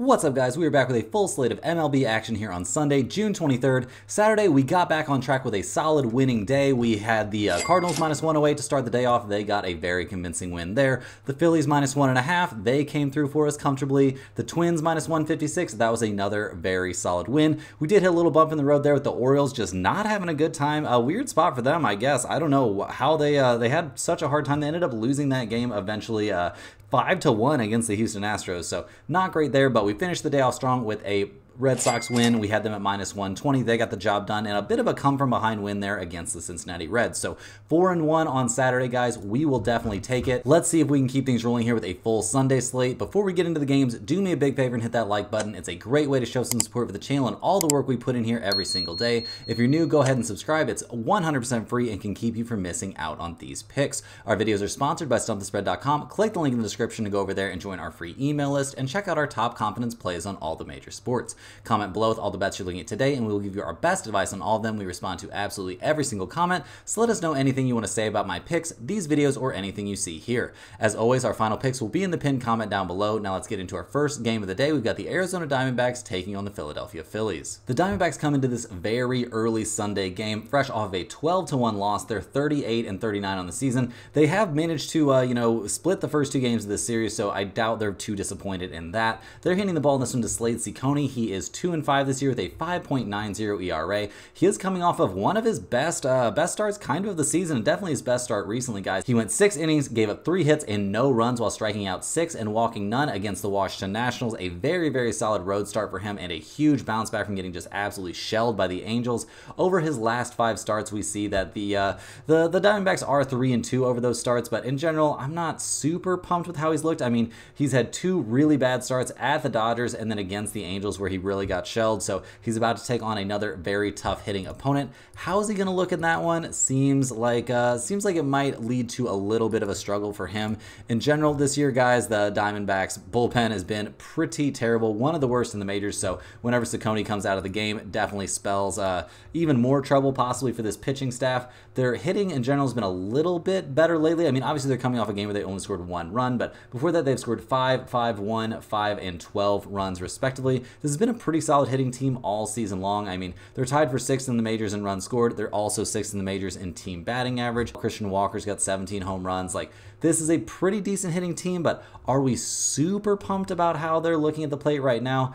What's up, guys? We are back with a full slate of MLB action here on Sunday, June 23rd. Saturday, we got back on track with a solid winning day. We had the Cardinals minus 108 to start the day off. They got a very convincing win there. The Phillies minus 1.5, they came through for us comfortably. The Twins minus 156, that was another very solid win. We did hit a little bump in the road there with the Orioles just not having a good time. A weird spot for them, I guess. I don't know how they had such a hard time. They ended up losing that game eventually 5-1 against the Houston Astros. So not great there, but we finished the day off strong with a Red Sox win. We had them at minus 120. They got the job done, and a bit of a come from behind win there against the Cincinnati Reds. So 4-1 on Saturday, guys. We will definitely take it. Let's see if we can keep things rolling here with a full Sunday slate. Before we get into the games, do me a big favor and hit that like button. It's a great way to show some support for the channel and all the work we put in here every single day. If you're new, go ahead and subscribe. It's 100% free and can keep you from missing out on these picks. Our videos are sponsored by StumpTheSpread.com. Click the link in the description to go over there and join our free email list and check out our top confidence plays on all the major sports. Comment below with all the bets you're looking at today, and we will give you our best advice on all of them. We respond to absolutely every single comment, so let us know anything you want to say about my picks, these videos, or anything you see here. As always, our final picks will be in the pinned comment down below. Now let's get into our first game of the day. We've got the Arizona Diamondbacks taking on the Philadelphia Phillies. The Diamondbacks come into this very early Sunday game fresh off of a 12-1 loss. They're 38-39 on the season. They have managed to split the first two games of this series, so I doubt they're too disappointed in that. They're hitting the ball in this one to Slade Ciccone. He is 2-5 this year with a 5.90 ERA. He is coming off of one of his best starts kind of the season, and definitely his best start recently, guys. He went 6 innings, gave up 3 hits and no runs while striking out 6 and walking none against the Washington Nationals. A very solid road start for him and a huge bounce back from getting just absolutely shelled by the Angels. Over his last 5 starts, we see that the Diamondbacks are 3-2 over those starts, but in general, I'm not super pumped with how he's looked. I mean, he's had 2 really bad starts at the Dodgers and then against the Angels where he really got shelled. So he's about to take on another very tough hitting opponent. How is he going to look in that one? Seems like it might lead to a little bit of a struggle for him. In general this year, guys, the Diamondbacks bullpen has been pretty terrible, one of the worst in the majors. So whenever Ciccone comes out of the game, it definitely spells even more trouble possibly for this pitching staff. Their hitting in general has been a little bit better lately. I mean, obviously they're coming off a game where they only scored 1 run, but before that they've scored 5, 5-1, 5, and 12 runs respectively. This has been a pretty solid hitting team all season long. I mean, they're tied for 6th in the majors in runs scored. They're also 6th in the majors in team batting average. Christian Walker's got 17 home runs. Like, this is a pretty decent hitting team, but are we super pumped about how they're looking at the plate right now?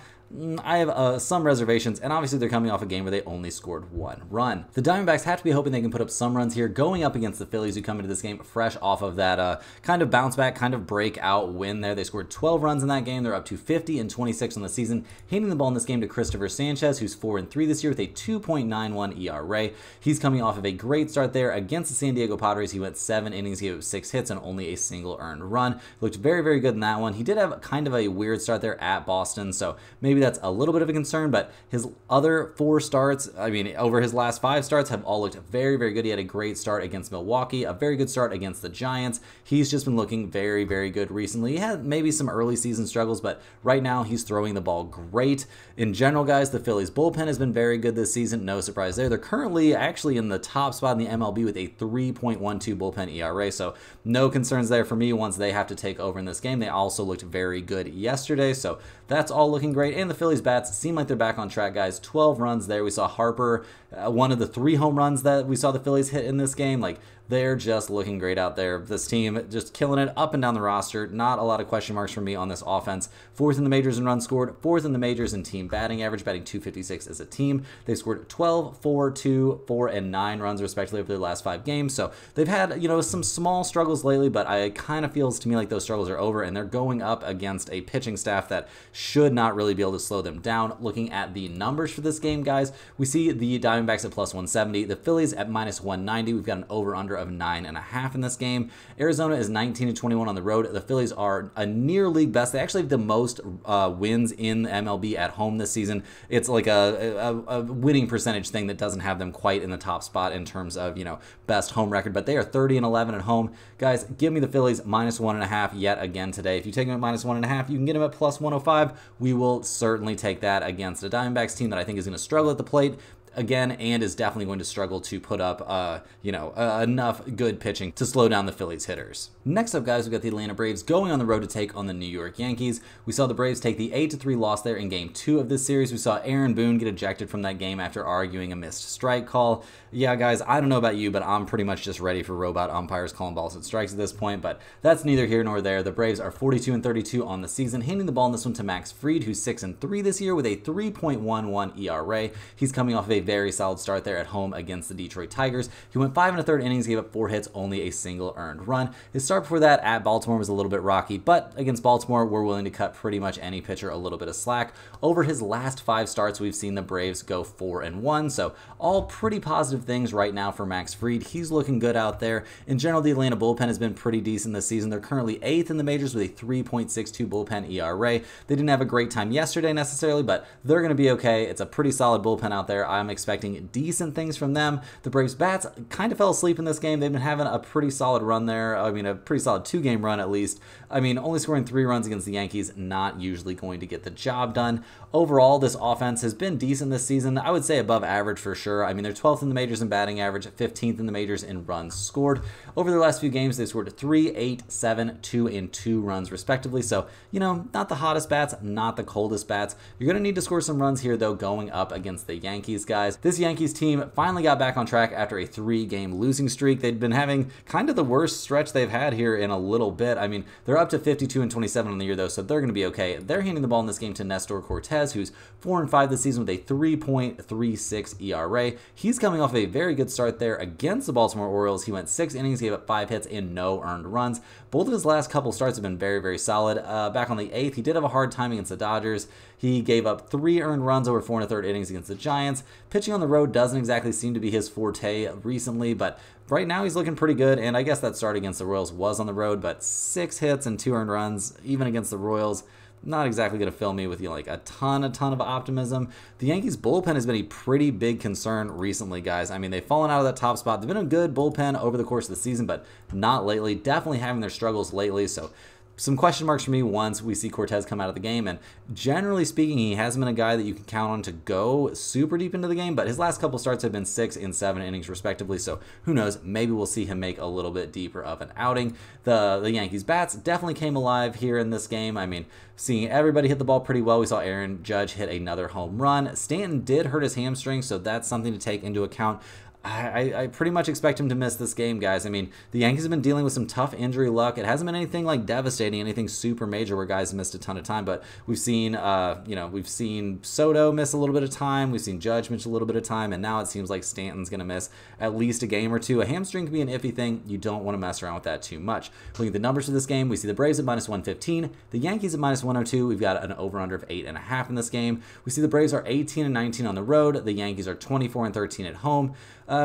I have some reservations, and obviously they're coming off a game where they only scored 1 run. The Diamondbacks have to be hoping they can put up some runs here going up against the Phillies, who come into this game fresh off of that kind of bounce back, kind of breakout win there. They scored 12 runs in that game. They're up to 50-26 on the season, handing the ball in this game to Christopher Sanchez, who's 4-3 this year with a 2.91 ERA. He's coming off of a great start there against the San Diego Padres. He went 7 innings, gave up 6 hits, and only a single earned run. Looked very good in that one. He did have kind of a weird start there at Boston, so maybe that's a little bit of a concern, but his other 4 starts, I mean, over his last 5 starts have all looked very good. He had a great start against Milwaukee, a very good start against the Giants. He's just been looking very good recently. He had maybe some early season struggles, but right now he's throwing the ball great. In general, guys, the Phillies bullpen has been very good this season. No surprise there. They're currently actually in the top spot in the MLB with a 3.12 bullpen ERA, so no concerns there for me once they have to take over in this game. They also looked very good yesterday, so that's all looking great. And the Phillies bats seem like they're back on track, guys. 12 runs there. We saw Harper, one of the 3 home runs that we saw the Phillies hit in this game. Like, they're just looking great out there. This team just killing it up and down the roster. Not a lot of question marks for me on this offense. 4th in the majors in runs scored, 4th in the majors in team batting average, batting .256 as a team. They've scored 12, 4, 2, 4, and 9 runs respectively over their last 5 games. So they've had, some small struggles lately, but it kind of feels to me like those struggles are over, and they're going up against a pitching staff that should not really be able to slow them down. Looking at the numbers for this game, guys, we see the Diamondbacks at plus 170, the Phillies at minus 190. We've got an over-under of 9.5 in this game. Arizona is 19-21 on the road. The Phillies are a near league best. They actually have the most wins in MLB at home this season. It's like a winning percentage thing that doesn't have them quite in the top spot in terms of, best home record, but they are 30-11 at home. Guys, give me the Phillies minus 1.5 yet again today. If you take them at minus 1.5, you can get them at plus 105. We will certainly take that against a Diamondbacks team that I think is going to struggle at the plate. again, and is definitely going to struggle to put up, enough good pitching to slow down the Phillies hitters. Next up, guys, we got the Atlanta Braves going on the road to take on the New York Yankees. We saw the Braves take the 8-3 loss there in Game 2 of this series. We saw Aaron Boone get ejected from that game after arguing a missed strike call. Yeah, guys, I don't know about you, but I'm pretty much just ready for robot umpires calling balls at strikes at this point, but that's neither here nor there. The Braves are 42-32 on the season, handing the ball in this one to Max Fried, who's 6-3 this year with a 3.11 ERA. He's coming off of a very solid start there at home against the Detroit Tigers. He went 5 1/3 innings, gave up 4 hits, only a single earned run. His start before that at Baltimore was a little bit rocky, but against Baltimore, we're willing to cut pretty much any pitcher a little bit of slack. Over his last 5 starts, we've seen the Braves go 4-1, so all pretty positive things right now for Max Fried. He's looking good out there. In general, the Atlanta bullpen has been pretty decent this season. They're currently 8th in the majors with a 3.62 bullpen ERA. They didn't have a great time yesterday necessarily, but they're going to be okay. It's a pretty solid bullpen out there. I'm expecting decent things from them. The Braves bats kind of fell asleep in this game. They've been having a pretty solid run there. I mean, a pretty solid 2-game run at least. I mean, only scoring 3 runs against the Yankees, not usually going to get the job done. Overall, this offense has been decent this season. I would say above average for sure. I mean, they're 12th in the majors in batting average, 15th in the majors in runs scored. Over their last few games, they've scored 3, 8, 7, 2, and 2 runs respectively. So, not the hottest bats, not the coldest bats. You're going to need to score some runs here, though, going up against the Yankees, guys. This Yankees team finally got back on track after a 3-game losing streak. They'd been having kind of the worst stretch they've had here in a little bit. I mean, they're up to 52-27 on the year, though, so they're going to be okay. They're handing the ball in this game to Nestor Cortez, who's 4-5 this season with a 3.36 ERA. He's coming off a very good start there against the Baltimore Orioles. He went 6 innings, gave up 5 hits, and no earned runs. Both of his last couple starts have been very, very solid. Back on the 8th, he did have a hard time against the Dodgers. He gave up 3 earned runs over 4 1/3 innings against the Giants. Pitching on the road doesn't exactly seem to be his forte recently, but right now he's looking pretty good, and I guess that start against the Royals was on the road, but 6 hits and 2 earned runs, even against the Royals, not exactly going to fill me with like a ton of optimism. The Yankees bullpen has been a pretty big concern recently, guys. I mean, they've fallen out of that top spot. They've been a good bullpen over the course of the season, but not lately. Definitely having their struggles lately, so some question marks for me once we see Cortez come out of the game, and generally speaking, he hasn't been a guy that you can count on to go super deep into the game, but his last couple starts have been 6 and 7 innings respectively, so who knows, maybe we'll see him make a little bit deeper of an outing. The Yankees bats definitely came alive here in this game. I mean, seeing everybody hit the ball pretty well. We saw Aaron Judge hit another home run. Stanton did hurt his hamstring, so that's something to take into account. I pretty much expect him to miss this game, guys. I mean, the Yankees have been dealing with some tough injury luck. It hasn't been anything like devastating, anything super major where guys missed a ton of time, but we've seen, we've seen Soto miss a little bit of time. We've seen Judge miss a little bit of time, and now it seems like Stanton's going to miss at least a game or two. A hamstring can be an iffy thing. You don't want to mess around with that too much. Looking at the numbers for this game, we see the Braves at -115, the Yankees at -102. We've got an over-under of 8.5 in this game. We see the Braves are 18-19 on the road. The Yankees are 24-13 at home.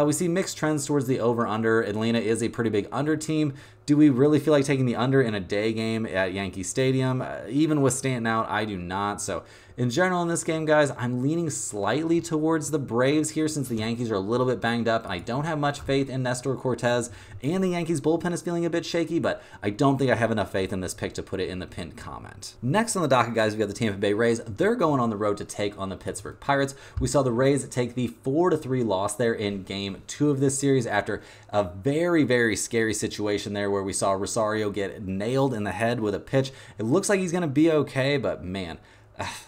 We see mixed trends towards the over-under. Atlanta is a pretty big under team. Do we really feel like taking the under in a day game at Yankee Stadium? Even with Stanton out, I do not. So in general in this game, guys, I'm leaning slightly towards the Braves here since the Yankees are a little bit banged up, and I don't have much faith in Nestor Cortez, and the Yankees bullpen is feeling a bit shaky, but I don't think I have enough faith in this pick to put it in the pinned comment. Next on the docket, guys, we got the Tampa Bay Rays. They're going on the road to take on the Pittsburgh Pirates. We saw the Rays take the 4-3 loss there in Game 2 of this series after a very, very scary situation there where we saw Rosario get nailed in the head with a pitch. It looks like he's going to be okay, but man,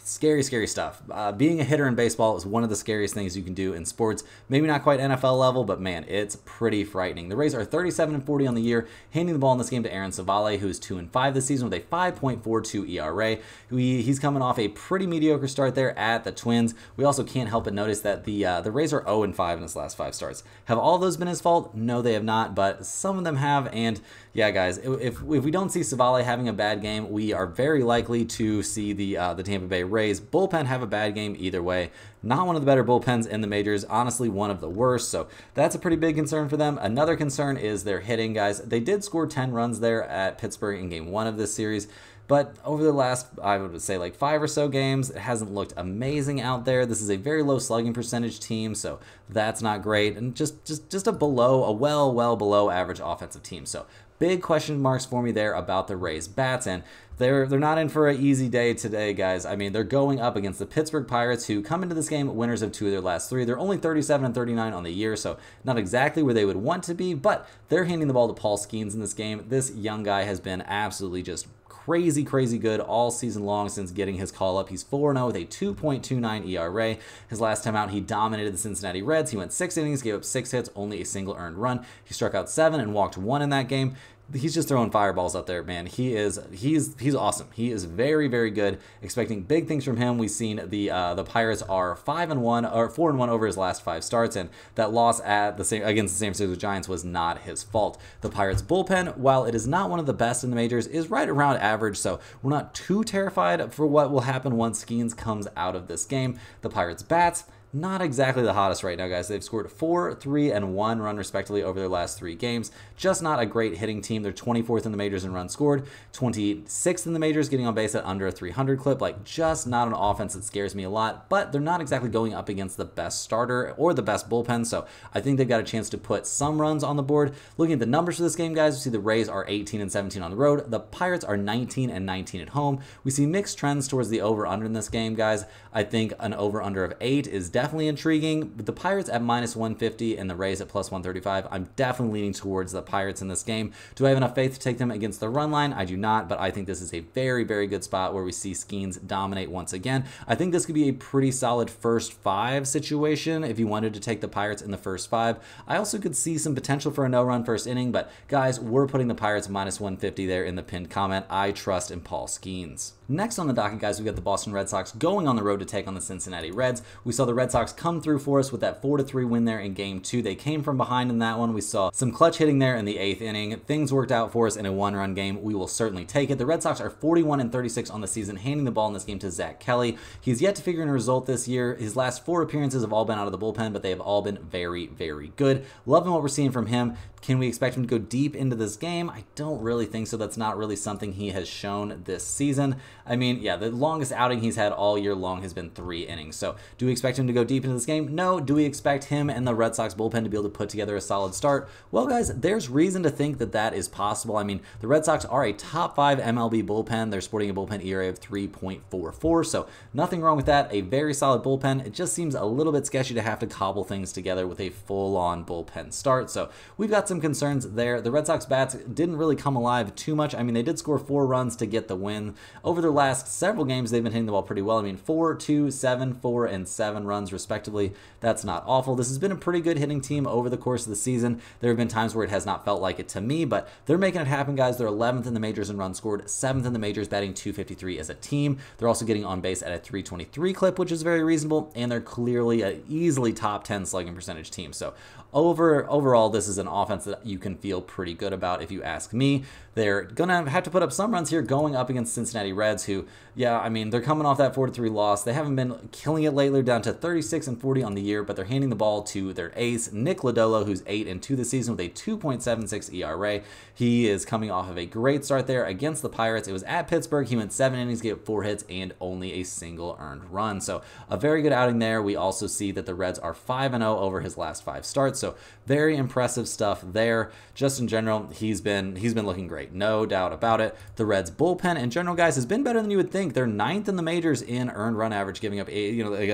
scary stuff. Being a hitter in baseball is one of the scariest things you can do in sports. Maybe not quite NFL level, but man, it's pretty frightening. The Rays are 37-40 on the year, handing the ball in this game to Aaron Savale, who's 2-5 this season with a 5.42 ERA. He's coming off a pretty mediocre start there at the Twins. We also can't help but notice that the Rays are 0-5 in his last 5 starts. Have all those been his fault? No, they have not, but some of them have, and yeah, guys, if we don't see Savale having a bad game, we are very likely to see the Tampa Bay Rays bullpen have a bad game either way. Not one of the better bullpens in the majors, honestly one of the worst, so that's a pretty big concern for them. Another concern is their hitting, guys. They did score 10 runs there at Pittsburgh in Game 1 of this series, but over the last, I would say, like 5 or so games, it hasn't looked amazing out there. This is a very low slugging percentage team, so that's not great, and just a well below average offensive team. So big question marks for me there about the Rays bats, and they're not in for an easy day today, guys. I mean, they're going up against the Pittsburgh Pirates, who come into this game winners of 2 of their last 3. They're only 37 and 39 on the year, so not exactly where they would want to be, but they're handing the ball to Paul Skeens in this game. This young guy has been absolutely just crazy good all season long since getting his call up. He's 4-0 with a 2.29 ERA. His last time out, he dominated the Cincinnati Reds. He went 6 innings, gave up 6 hits, only a single earned run. He struck out 7 and walked 1 in that game. He's just throwing fireballs out there, man. He's awesome. He is very good. Expecting big things from him. We've seen the Pirates are 5-1 or 4-1 over his last 5 starts, and that loss against the San Francisco Giants was not his fault. The Pirates bullpen, while it is not one of the best in the majors, is right around average, so we're not too terrified for what will happen once Skeens comes out of this game. The Pirates bats, not exactly the hottest right now, guys. They've scored 4, 3, and 1 run respectively over their last 3 games. Just not a great hitting team. They're 24th in the majors in runs scored, 26th in the majors, getting on base at under a 300 clip. Like, just not an offense that scares me a lot, but they're not exactly going up against the best starter or the best bullpen, so I think they've got a chance to put some runs on the board. Looking at the numbers for this game, guys, we see the Rays are 18 and 17 on the road. The Pirates are 19 and 19 at home. We see mixed trends towards the over-under in this game, guys. I think an over-under of 8 is definitely intriguing, but the Pirates at -150 and the Rays at +135. I'm definitely leaning towards the Pirates in this game. Do I have enough faith to take them against the run line? I do not, but I think this is a very good spot where we see Skeens dominate once again. I think this could be a pretty solid first 5 situation if you wanted to take the Pirates in the first 5. I also could see some potential for a no-run first inning, but guys, we're putting the Pirates -150 there in the pinned comment. I trust in Paul Skeens. Next on the docket, guys, we've got the Boston Red Sox going on the road to take on the Cincinnati Reds. We saw the Red Sox come through for us with that 4-3 win there in Game 2. They came from behind in that one. We saw some clutch hitting there in the 8th inning. Things worked out for us in a 1-run game. We will certainly take it. The Red Sox are 41 and 36 on the season, handing the ball in this game to Zach Kelly. He's yet to figure in a result this year. His last 4 appearances have all been out of the bullpen, but they have all been very good. Loving what we're seeing from him. Can we expect him to go deep into this game? I don't really think so. That's not really something he has shown this season. I mean, yeah, the longest outing he's had all year long has been 3 innings. So do we expect him to go deep into this game? No. Do we expect him and the Red Sox bullpen to be able to put together a solid start? Well, guys, there's reason to think that that is possible. I mean, the Red Sox are a top 5 MLB bullpen. They're sporting a bullpen ERA of 3.44, so nothing wrong with that. A very solid bullpen. It just seems a little bit sketchy to have to cobble things together with a full-on bullpen start. So we've got some concerns there. The Red Sox bats didn't really come alive too much. I mean, they did score 4 runs to get the win. Over their last several games, they've been hitting the ball pretty well. I mean, 4, 2, 7, 4, and 7 runs respectively. That's not awful. This has been a pretty good hitting team over the course of the season. There have been times where it has not felt like it to me, but they're making it happen, guys. They're 11th in the majors in runs scored, 7th in the majors, batting .253 as a team. They're also getting on base at a .323 clip, which is very reasonable, and they're clearly an easily top 10 slugging percentage team. So overall, this is an offense that you can feel pretty good about if you ask me. They're going to have to put up some runs here going up against Cincinnati Reds, who, yeah, I mean, they're coming off that 4-3 loss. They haven't been killing it lately. They're down to 36 and 40 on the year, but they're handing the ball to their ace, Nick Lodolo, who's 8 and 2 this season with a 2.76 ERA. He is coming off of a great start there against the Pirates. It was at Pittsburgh. He went 7 innings, gave up 4 hits, and only a single earned run. So a very good outing there. We also see that the Reds are 5-0 over his last 5 starts. So very impressive stuff there. Just in general, he's been looking great. No doubt about it. The Reds bullpen in general, guys, has been better than you would think. They're 9th in the majors in earned run average, giving up an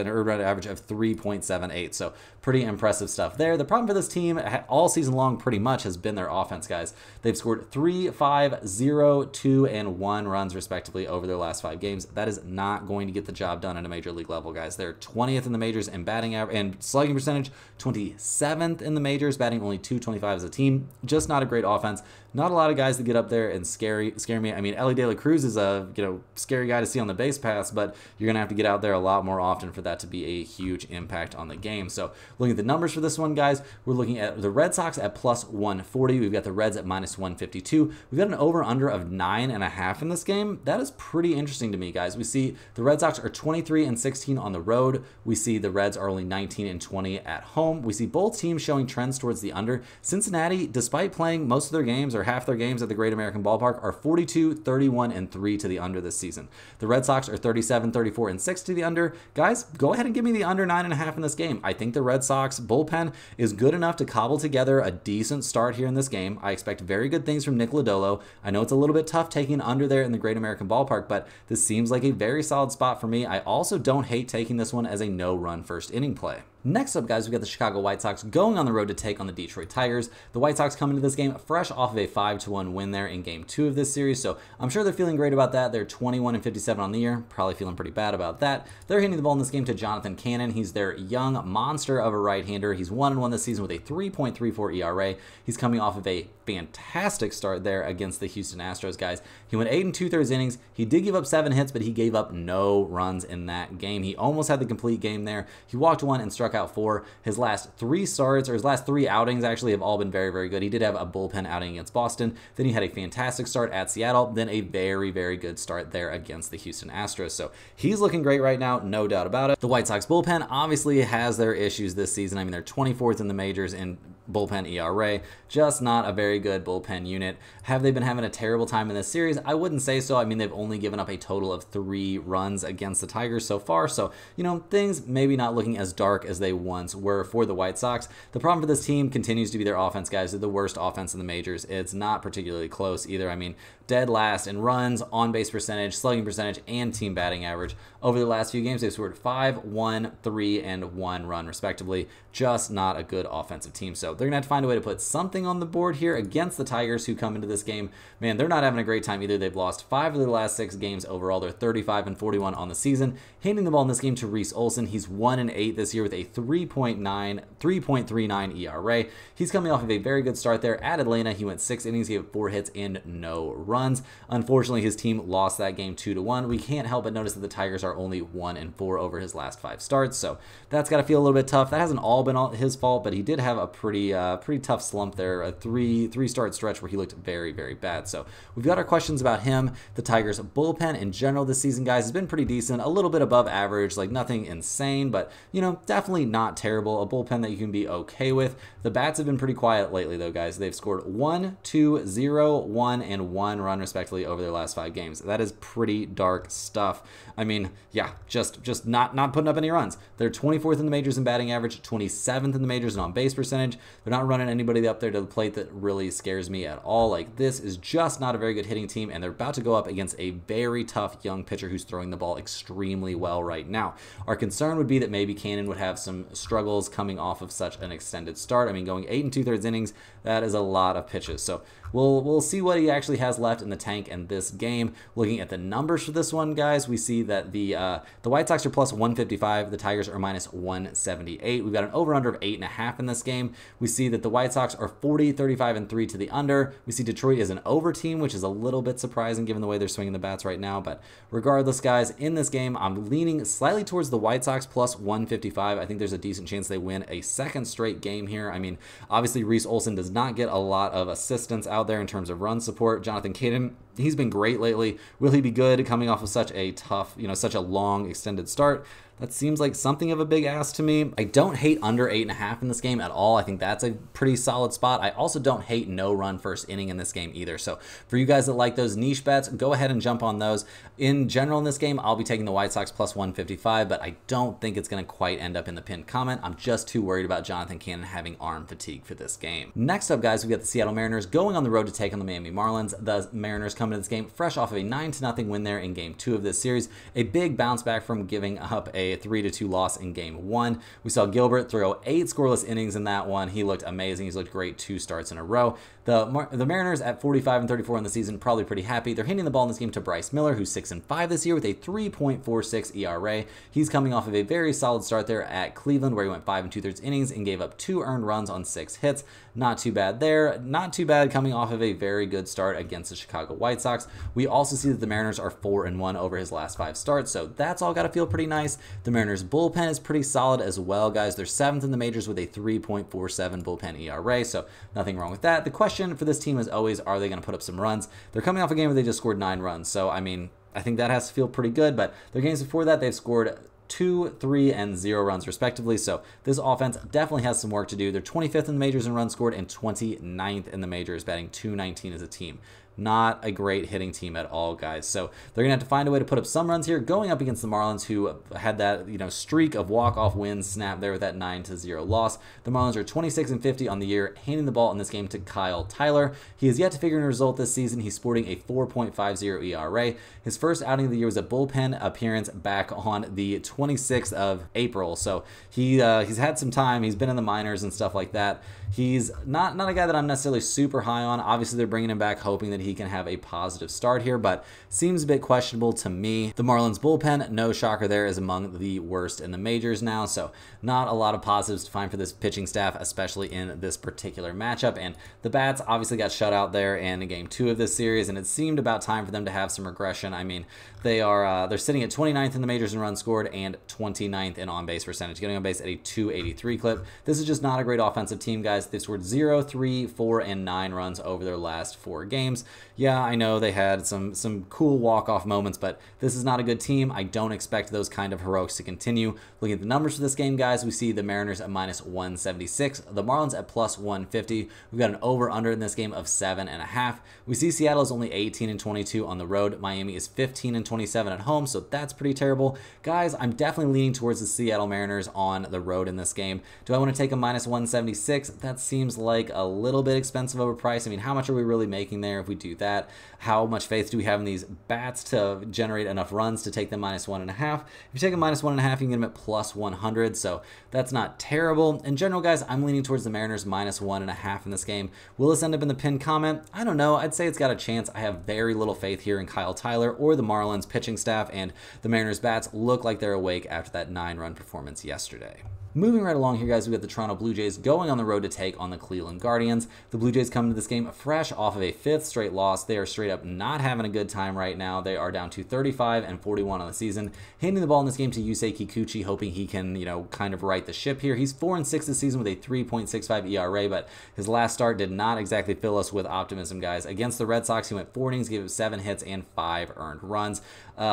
earned run average of 3.78. So pretty impressive stuff there. The problem for this team all season long pretty much has been their offense, guys. They've scored 3, 5, 0, 2, and 1 runs respectively over their last 5 games. That is not going to get the job done at a major league level, guys. They're 20th in the majors in batting average and slugging percentage, 27th in the majors, batting only .225 as a team. Just not a great offense. Not a lot of guys that get up there and scare me. I mean, Ellie De La Cruz is a scary guy to see on the base pass, but you're gonna have to get out there a lot more often for that to be a huge impact on the game. So looking at the numbers for this one, guys, we're looking at the Red Sox at +140. We've got the Reds at -152. We've got an over/under of 9.5 in this game. That is pretty interesting to me, guys. We see the Red Sox are 23 and 16 on the road. We see the Reds are only 19 and 20 at home. We see both teams showing trends towards the under. Cincinnati, despite playing most of their games or or half their games at the Great American Ballpark are 42, 31, and 3 to the under this season. The Red Sox are 37, 34, and 6 to the under. Guys, go ahead and give me the under 9.5 in this game. I think the Red Sox bullpen is good enough to cobble together a decent start here in this game. I expect very good things from Nick Lodolo. I know it's a little bit tough taking under there in the Great American Ballpark, but this seems like a very solid spot for me. I also don't hate taking this one as a no-run first inning play. Next up, guys, we've got the Chicago White Sox going on the road to take on the Detroit Tigers. The White Sox come into this game fresh off of a 5-1 win there in Game 2 of this series, so I'm sure they're feeling great about that. They're 21-57 on the year, probably feeling pretty bad about that. They're hitting the ball in this game to Jonathan Cannon. He's their young monster of a right-hander. He's 1-1 this season with a 3.34 ERA. He's coming off of a fantastic start there against the Houston Astros, guys. He went 8 2/3 innings. He did give up 7 hits, but he gave up no runs in that game. He almost had the complete game there. He walked 1 and struck out 4. His last 3 starts, or his last 3 outings actually, have all been very, very good. He did have a bullpen outing against Boston. Then he had a fantastic start at Seattle. Then a very, very good start there against the Houston Astros. So he's looking great right now, no doubt about it. The White Sox bullpen obviously has their issues this season. I mean, they're 24th in the majors in bullpen ERA, just not a very good bullpen unit. Have they been having a terrible time in this series? I wouldn't say so. I mean, they've only given up a total of 3 runs against the Tigers so far, so, you know, things maybe not looking as dark as they once were for the White Sox. The problem for this team continues to be their offense, guys. They're the worst offense in the majors. It's not particularly close either. I mean, dead last in runs, on-base percentage, slugging percentage, and team batting average. Over the last few games, they've scored 5, 1, 3, and 1 run, respectively. Just not a good offensive team. So they're going to have to find a way to put something on the board here against the Tigers, who come into this game. Man, they're not having a great time either. They've lost 5 of their last 6 games overall. They're 35-41 on the season. Handing the ball in this game to Reese Olson. He's 1-8 this year with a 3.39 ERA. He's coming off of a very good start there at Atlanta. He went 6 innings, gave 4 hits, and no runs. Unfortunately, his team lost that game 2-1. We can't help but notice that the Tigers are only 1-4 over his last 5 starts, so that's got to feel a little bit tough. That hasn't all been his fault, but he did have a pretty tough slump there, a three-start stretch where he looked very, very bad. So we've got our questions about him. The Tigers bullpen in general this season, guys, has been pretty decent, a little bit above average, like nothing insane, but, you know, definitely not terrible. A bullpen that you can be okay with. The bats have been pretty quiet lately, though, guys. They've scored 1, 2, 0, 1, and 1 run, respectively, over their last 5 games. That is pretty dark stuff. I mean, yeah, just not putting up any runs. They're 24th in the majors in batting average, 27th in the majors in on-base percentage. They're not running anybody up there to the plate that really scares me at all. Like, this is just not a very good hitting team, and they're about to go up against a very tough young pitcher who's throwing the ball extremely well right now. Our concern would be that maybe Cannon would have some struggles coming off of such an extended start. I mean, going 8 2/3 innings, that is a lot of pitches. So we'll see what he actually has left in the tank in this game. Looking at the numbers for this one, guys, we see that the White Sox are plus 155, the Tigers are minus 178. We've got an over-under of 8.5 in this game. We see that the White Sox are 40, 35, and 3 to the under. We see Detroit is an over team, which is a little bit surprising given the way they're swinging the bats right now. But regardless, guys, in this game, I'm leaning slightly towards the White Sox plus 155. I think there's a decent chance they win a second straight game here. I mean, obviously, Reese Olson does not get a lot of assistance out there in terms of run support. Jonathan Cannon, he's been great lately. Will he be good coming off of such a tough, such a long extended start? That seems like something of a big ask to me. I don't hate under 8.5 in this game at all. I think that's a pretty solid spot. I also don't hate no run first inning in this game either. So for you guys that like those niche bets, go ahead and jump on those. In general in this game, I'll be taking the White Sox plus 155, but I don't think it's going to quite end up in the pinned comment. I'm just too worried about Jonathan Cannon having arm fatigue for this game. Next up, guys, we've got the Seattle Mariners going on the road to take on the Miami Marlins. The Mariners come into this game fresh off of a 9-0 win there in Game 2 of this series. A big bounce back from giving up a 3-2 loss in Game 1. We saw Gilbert throw 8 scoreless innings in that one. He looked amazing. He's looked great 2 starts in a row. The Mariners at 45-34 in the season, probably pretty happy. They're handing the ball in this game to Bryce Miller, who's 6-5 this year with a 3.46 ERA. He's coming off of a very solid start there at Cleveland, where he went 5 2/3 innings and gave up 2 earned runs on 6 hits. Not too bad there. Not too bad coming off of a very good start against the Chicago White Sox. We also see that the Mariners are 4-1 over his last 5 starts, so that's all got to feel pretty nice. The Mariners bullpen is pretty solid as well, guys. They're 7th in the majors with a 3.47 bullpen ERA, so nothing wrong with that. The question for this team is always, are they going to put up some runs? They're coming off a game where they just scored 9 runs, so I mean, I think that has to feel pretty good, but their games before that, they've scored 2, 3, and 0 runs respectively. So this offense definitely has some work to do. They're 25th in the majors in runs scored and 29th in the majors, batting .219 as a team. Not a great hitting team at all, guys. So they're going to have to find a way to put up some runs here, going up against the Marlins, who had that streak of walk-off wins snap there with that 9-0 loss. The Marlins are 26-50 on the year, handing the ball in this game to Kyle Tyler. He has yet to figure in a result this season. He's sporting a 4.50 ERA. His first outing of the year was a bullpen appearance back on the 26th of April. So he's had some time. He's been in the minors and stuff like that. He's not a guy that I'm necessarily super high on. Obviously, they're bringing him back hoping that he can have a positive start here, but seems a bit questionable to me. The Marlins bullpen, no shocker there, is among the worst in the majors now, so not a lot of positives to find for this pitching staff, especially in this particular matchup. And the bats obviously got shut out there in game 2 of this series, and it seemed about time for them to have some regression. I mean, they're sitting at 29th in the majors in runs scored and 29th in on-base percentage, getting on base at a .283 clip. This is just not a great offensive team, guys. They've scored 0, 3, 4, and 9 runs over their last 4 games. Yeah, I know they had some cool walk-off moments, but this is not a good team. I don't expect those kind of heroics to continue. Looking at the numbers for this game, guys, we see the Mariners at -176, the Marlins at +150. We've got an over-under in this game of 7.5. We see Seattle is only 18-22 on the road. Miami is 15-27 at home, so that's pretty terrible. Guys, I'm definitely leaning towards the Seattle Mariners on the road in this game. Do I want to take a -176? That seems like a little bit expensive of a price. I mean, how much are we really making there if we do that? How much faith do we have in these bats to generate enough runs to take them -1.5? If you take a -1.5, you can get them at +100, so that's not terrible. In general, guys, I'm leaning towards the Mariners -1.5 in this game. Will this end up in the pinned comment? I don't know. I'd say it's got a chance. I have very little faith here in Kyle Tyler or the Marlins pitching staff, and the Mariners bats look like they're awake after that 9-run performance yesterday. Moving right along here, guys, we've got the Toronto Blue Jays going on the road to take on the Cleveland Guardians. The Blue Jays come into this game fresh off of a 5th straight loss. They are straight up not having a good time right now. They are down to 35-41 on the season. Handing the ball in this game to Yusei Kikuchi, hoping he can, kind of right the ship here. He's 4-6 this season with a 3.65 ERA, but his last start did not exactly fill us with optimism, guys. Against the Red Sox, he went 4 innings, gave up 7 hits and 5 earned runs.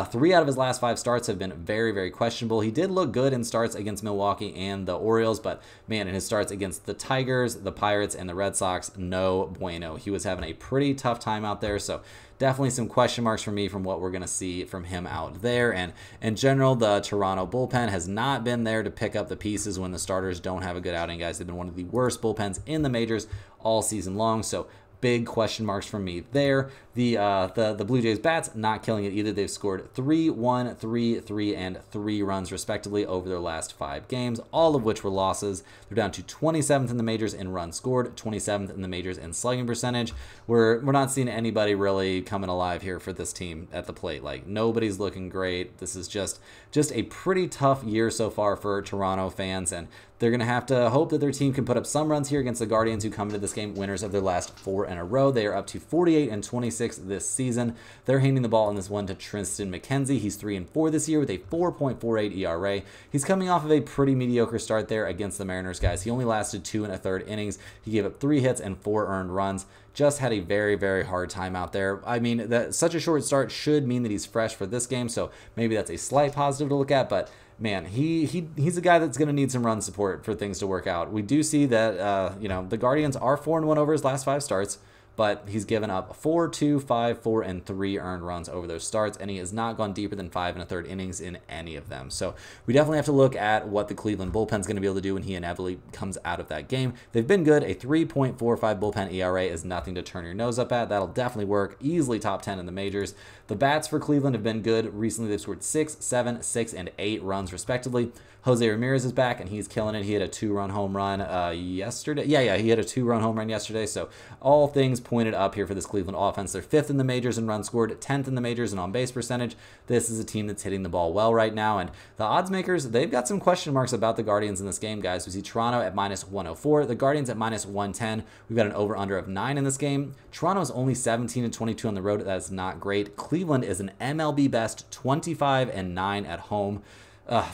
3 out of his last 5 starts have been very, very questionable. He did look good in starts against Milwaukee and the Orioles, but man, in his starts against the Tigers, the Pirates, and the Red Sox, no bueno. He was having a pretty tough time out there, so definitely some question marks for me from what we're going to see from him out there. And in general, the Toronto bullpen has not been there to pick up the pieces when the starters don't have a good outing, guys. They've been one of the worst bullpens in the majors all season long, so big question marks from me there. The Blue Jays bats not killing it either. They've scored 3, 1, 3, 3, and 3 runs respectively over their last 5 games, all of which were losses. They're down to 27th in the majors in runs scored, 27th in the majors in slugging percentage. We're not seeing anybody really coming alive here for this team at the plate. Like, nobody's looking great. This is just a pretty tough year so far for Toronto fans, and they're going to have to hope that their team can put up some runs here against the Guardians, who come into this game winners of their last 4 in a row. They are up to 48-26 this season. They're handing the ball in this one to Tristan McKenzie. He's 3-4 this year with a 4.48 ERA. He's coming off of a pretty mediocre start there against the Mariners, guys. He only lasted 2 1/3 innings. He gave up 3 hits and 4 earned runs. Just had a very, very hard time out there. I mean, such a short start should mean that he's fresh for this game, so maybe that's a slight positive to look at, but man, he's a guy that's going to need some run support for things to work out. We do see that, the Guardians are 4-1 over his last 5 starts, but he's given up 4, 2, 5, 4, and 3 earned runs over those starts, and he has not gone deeper than 5 1/3 innings in any of them. So we definitely have to look at what the Cleveland bullpen is going to be able to do when he inevitably comes out of that game. They've been good. A 3.45 bullpen ERA is nothing to turn your nose up at. That'll definitely work. Easily top 10 in the majors. The bats for Cleveland have been good. Recently, they've scored 6, 7, 6, and 8 runs respectively. Jose Ramirez is back, and he's killing it. He had a 2-run home run yesterday. Yeah, he had a 2-run home run yesterday. So all things pointed up here for this Cleveland offense. They're 5th in the majors in runs scored, 10th in the majors in on-base percentage. This is a team that's hitting the ball well right now, and the odds makers, they've got some question marks about the Guardians in this game, guys. We see Toronto at -104, the Guardians at -110. We've got an over-under of 9 in this game. Toronto is only 17-22 on the road. That is not great. Cleveland is an MLB best 25-9 at home.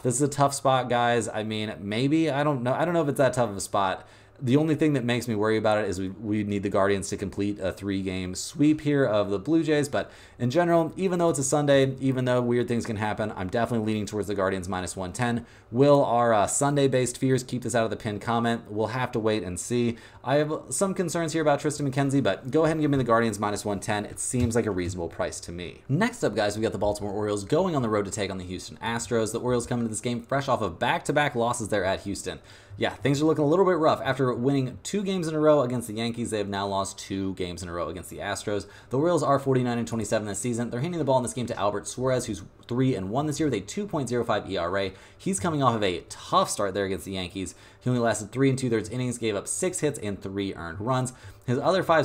This is a tough spot, guys. I mean, maybe, I don't know if it's that tough of a spot. The only thing that makes me worry about it is we need the Guardians to complete a 3-game sweep here of the Blue Jays. But in general, even though it's a Sunday, even though weird things can happen, I'm definitely leaning towards the Guardians minus 110. Will our Sunday-based fears keep this out of the pinned comment? We'll have to wait and see. I have some concerns here about Tristan McKenzie, but go ahead and give me the Guardians minus 110. It seems like a reasonable price to me. Next up, guys, we got the Baltimore Orioles going on the road to take on the Houston Astros. The Orioles come into this game fresh off of back-to-back losses there at Houston. Yeah, things are looking a little bit rough. After winning 2 games in a row against the Yankees, they have now lost 2 games in a row against the Astros. The Orioles are 49-27 this season. They're handing the ball in this game to Albert Suarez, who's 3-1 this year with a 2.05 ERA. He's coming off of a tough start there against the Yankees. He only lasted 3 2/3 innings, gave up 6 hits and 3 earned runs. His other 4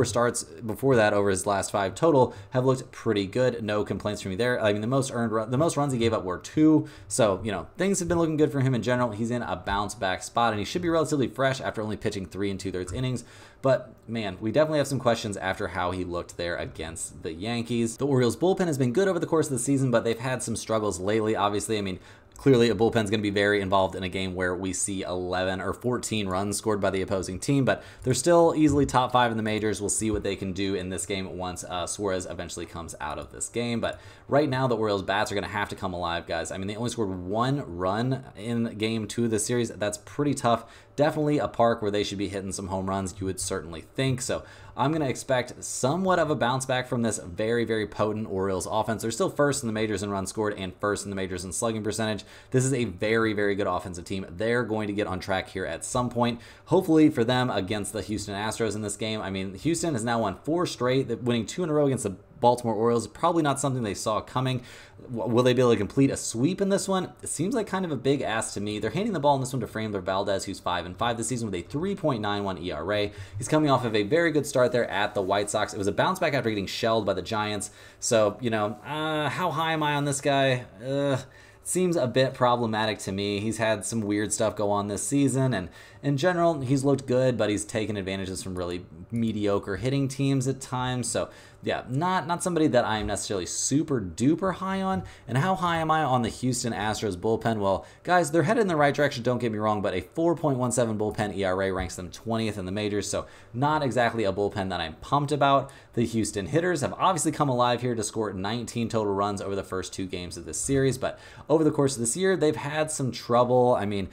starts before that over his last 5 total have looked pretty good. No complaints from me there. I mean, the most runs he gave up were 2. So, things have been looking good for him in general. He's in a bounce back spot, and he should be relatively fresh after only pitching 3 2/3 innings. But, man, we definitely have some questions after how he looked there against the Yankees. The Orioles bullpen has been good over the course of the season, but they've had some struggles lately, obviously. I mean, clearly, a bullpen's going to be very involved in a game where we see 11 or 14 runs scored by the opposing team, but they're still easily top 5 in the majors. We'll see what they can do in this game once Suarez eventually comes out of this game. But right now, the Orioles' bats are going to have to come alive, guys. I mean, they only scored 1 run in game 2 of this series. That's pretty tough. Definitely a park where they should be hitting some home runs, you would certainly think. So I'm going to expect somewhat of a bounce back from this very, very potent Orioles offense. They're still first in the majors in runs scored and first in the majors in slugging percentage. This is a very, very good offensive team. They're going to get on track here at some point, hopefully for them against the Houston Astros in this game. I mean, Houston has now won 4 straight, winning 2 in a row against the Baltimore Orioles. Probably not something they saw coming. Will they be able to complete a sweep in this one? It seems like kind of a big ask to me. They're handing the ball in this one to Framber Valdez, who's 5-5 this season with a 3.91 ERA. He's coming off of a very good start there at the White Sox. It was a bounce back after getting shelled by the Giants. So, how high am I on this guy? Seems a bit problematic to me. He's had some weird stuff go on this season, and in general, he's looked good, but he's taken advantages from really mediocre hitting teams at times. So, yeah, not somebody that I am necessarily super duper high on. And how high am I on the Houston Astros bullpen? Well, guys, they're headed in the right direction, don't get me wrong, but a 4.17 bullpen ERA ranks them 20th in the majors, so not exactly a bullpen that I'm pumped about. The Houston hitters have obviously come alive here to score 19 total runs over the first 2 games of this series, but over the course of this year, they've had some trouble. I mean,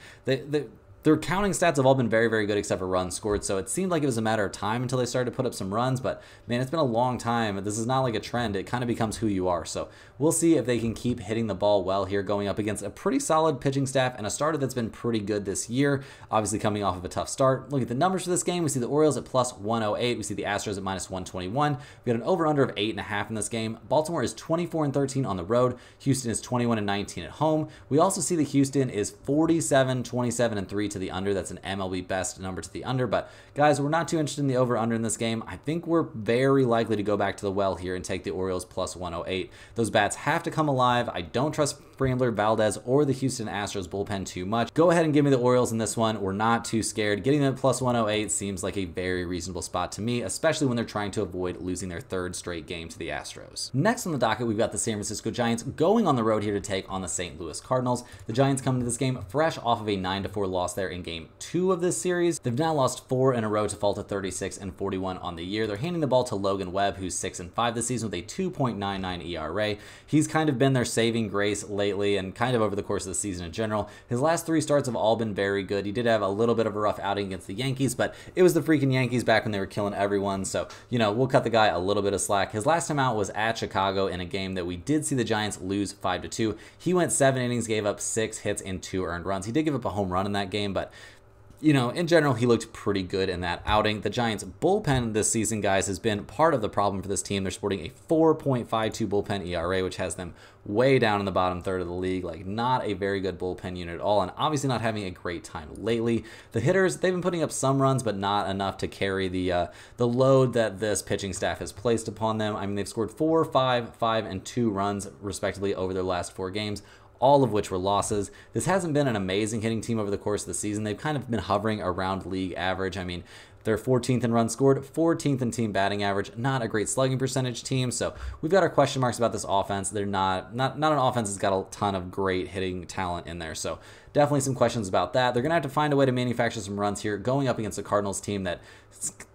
their counting stats have all been very, very good except for runs scored, so it seemed like it was a matter of time until they started to put up some runs, but man, it's been a long time. This is not like a trend. It kind of becomes who you are, so we'll see if they can keep hitting the ball well here going up against a pretty solid pitching staff and a starter that's been pretty good this year, obviously coming off of a tough start. Look at the numbers for this game. We see the Orioles at plus 108. We see the Astros at minus 121. We got an over-under of 8.5 in this game. Baltimore is 24-13 on the road. Houston is 21-19 at home. We also see that Houston is 47-27-3 to the under. That's an MLB best number to the under, but guys, we're not too interested in the over-under in this game. I think we're very likely to go back to the well here and take the Orioles plus 108. Those bats have to come alive. I don't trust Framber Valdez or the Houston Astros bullpen too much. Go ahead and give me the Orioles in this one. We're not too scared. Getting them at plus 108 seems like a very reasonable spot to me, especially when they're trying to avoid losing their 3rd straight game to the Astros. Next on the docket, we've got the San Francisco Giants going on the road here to take on the St. Louis Cardinals. The Giants come into this game fresh off of a 9-4 loss there in game 2 of this series. They've now lost 4 in a row to fall to 36-41 on the year. They're handing the ball to Logan Webb, who's 6-5 this season with a 2.99 ERA. He's kind of been their saving grace lately and kind of over the course of the season in general. His last 3 starts have all been very good. He did have a little bit of a rough outing against the Yankees, but it was the freaking Yankees back when they were killing everyone, so, we'll cut the guy a little bit of slack. His last time out was at Chicago in a game that we did see the Giants lose 5-2. He went 7 innings, gave up 6 hits and 2 earned runs. He did give up a home run in that game, but in general, he looked pretty good in that outing. The Giants' bullpen this season, guys, has been part of the problem for this team. They're sporting a 4.52 bullpen ERA, which has them way down in the bottom third of the league. Like, not a very good bullpen unit at all, and obviously not having a great time lately. The hitters, they've been putting up some runs, but not enough to carry the load that this pitching staff has placed upon them. I mean, they've scored 4, 5, 5, and 2 runs, respectively, over their last 4 games, all of which were losses. This hasn't been an amazing hitting team over the course of the season. They've kind of been hovering around league average. I mean, They're 14th in runs scored, 14th in team batting average. Not a great slugging percentage team, so we've got our question marks about this offense. They're not an offense that's got a ton of great hitting talent in there, so definitely some questions about that. They're going to have to find a way to manufacture some runs here going up against the Cardinals team that,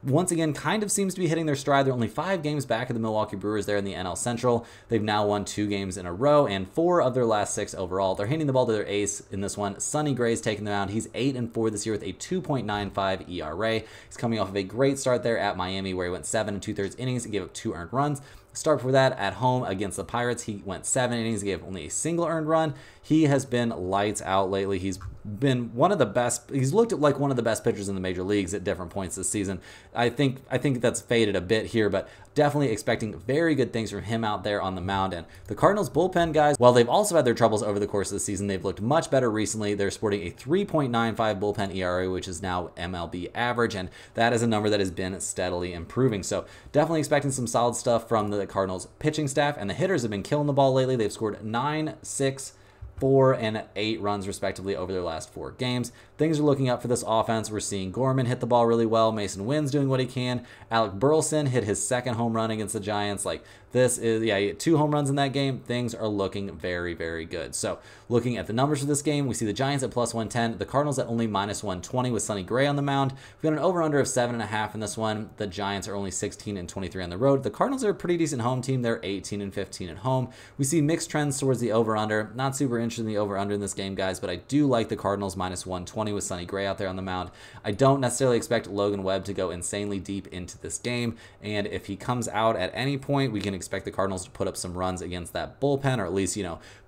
once again, kind of seems to be hitting their stride. They're only 5 games back of the Milwaukee Brewers there in the NL Central. They've now won 2 games in a row and 4 of their last 6 overall. They're handing the ball to their ace in this one. Sonny Gray's taking the mound. He's 8-4 this year with a 2.95 ERA. He's coming off of a great start there at Miami where he went 7 2/3 innings and gave up 2 earned runs. Start before that at home against the Pirates, he went 7 innings, gave only a single earned run. He has been lights out lately. He's been one of the best. He's looked like one of the best pitchers in the major leagues at different points this season. I think that's faded a bit here, but definitely expecting very good things from him out there on the mound. And the Cardinals bullpen guys, while they've also had their troubles over the course of the season, they've looked much better recently. They're sporting a 3.95 bullpen ERA, which is now MLB average, and that is a number that has been steadily improving. So definitely expecting some solid stuff from the Cardinals pitching staff, and the hitters have been killing the ball lately. They've scored 9, 6, 4, and 8 runs respectively over their last 4 games. Things are looking up for this offense. We're seeing Gorman hit the ball really well. Mason Wynn's doing what he can. Alec Burleson hit his 2nd home run against the Giants. Like, this is, he had 2 home runs in that game. Things are looking very, very good. So looking at the numbers for this game, we see the Giants at +110, the Cardinals at only -120 with Sonny Gray on the mound. We've got an over-under of 7.5 in this one. The Giants are only 16-23 on the road. The Cardinals are a pretty decent home team. They're 18-15 at home. We see mixed trends towards the over-under. Not super interested in the over-under in this game, guys, but I do like the Cardinals -120 with Sonny Gray out there on the mound. I don't necessarily expect Logan Webb to go insanely deep into this game, and if he comes out at any point, we can expect the Cardinals to put up some runs against that bullpen, or at least,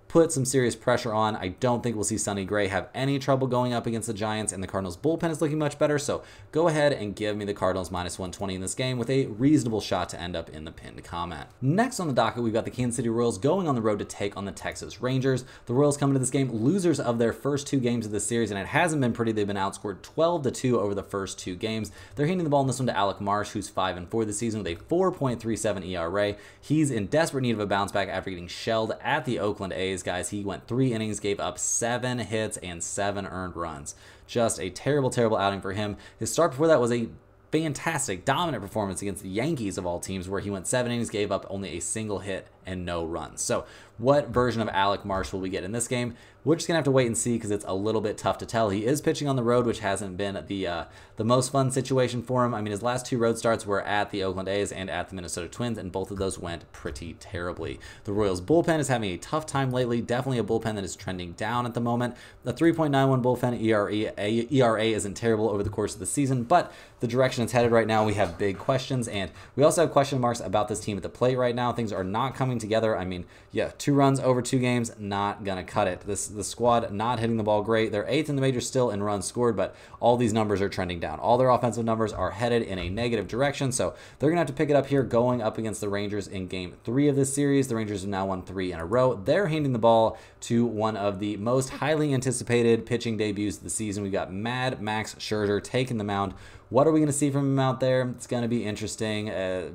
put some serious pressure on. I don't think we'll see Sonny Gray have any trouble going up against the Giants, and the Cardinals bullpen is looking much better, so go ahead and give me the Cardinals -120 in this game with a reasonable shot to end up in the pinned comment. Next on the docket, we've got the Kansas City Royals going on the road to take on the Texas Rangers. The Royals come into this game losers of their first 2 games of the series, and it hasn't been pretty. They've been outscored 12-2 over the first 2 games. They're handing the ball in this one to Alec Marsh, who's 5-4 this season with a 4.37 ERA. He's in desperate need of a bounce back after getting shelled at the Oakland A's, guys. He went 3 innings, gave up 7 hits and 7 earned runs. Just a terrible, terrible outing for him. His start before that was a fantastic, dominant performance against the Yankees of all teams, where he went 7 innings, gave up only a single hit and no runs. So what version of Alec Marsh will we get in this game? We're just going to have to wait and see because it's a little bit tough to tell. He is pitching on the road, which hasn't been the most fun situation for him. I mean, his last 2 road starts were at the Oakland A's and at the Minnesota Twins, and both of those went pretty terribly. The Royals bullpen is having a tough time lately. Definitely a bullpen that is trending down at the moment. The 3.91 bullpen ERA isn't terrible over the course of the season, but the direction it's headed right now, we have big questions, and we also have question marks about this team at the plate right now. Things are not coming together. I mean, yeah, 2 runs over 2 games, not gonna cut it. The squad not hitting the ball great. They're 8th in the majors still in runs scored, but all these numbers are trending down. All their offensive numbers are headed in a negative direction, so they're gonna have to pick it up here going up against the Rangers in game 3 of this series. The Rangers have now won 3 in a row. They're handing the ball to one of the most highly anticipated pitching debuts of the season. We've got Mad Max Scherzer taking the mound. What are we going to see from him out there? It's going to be interesting.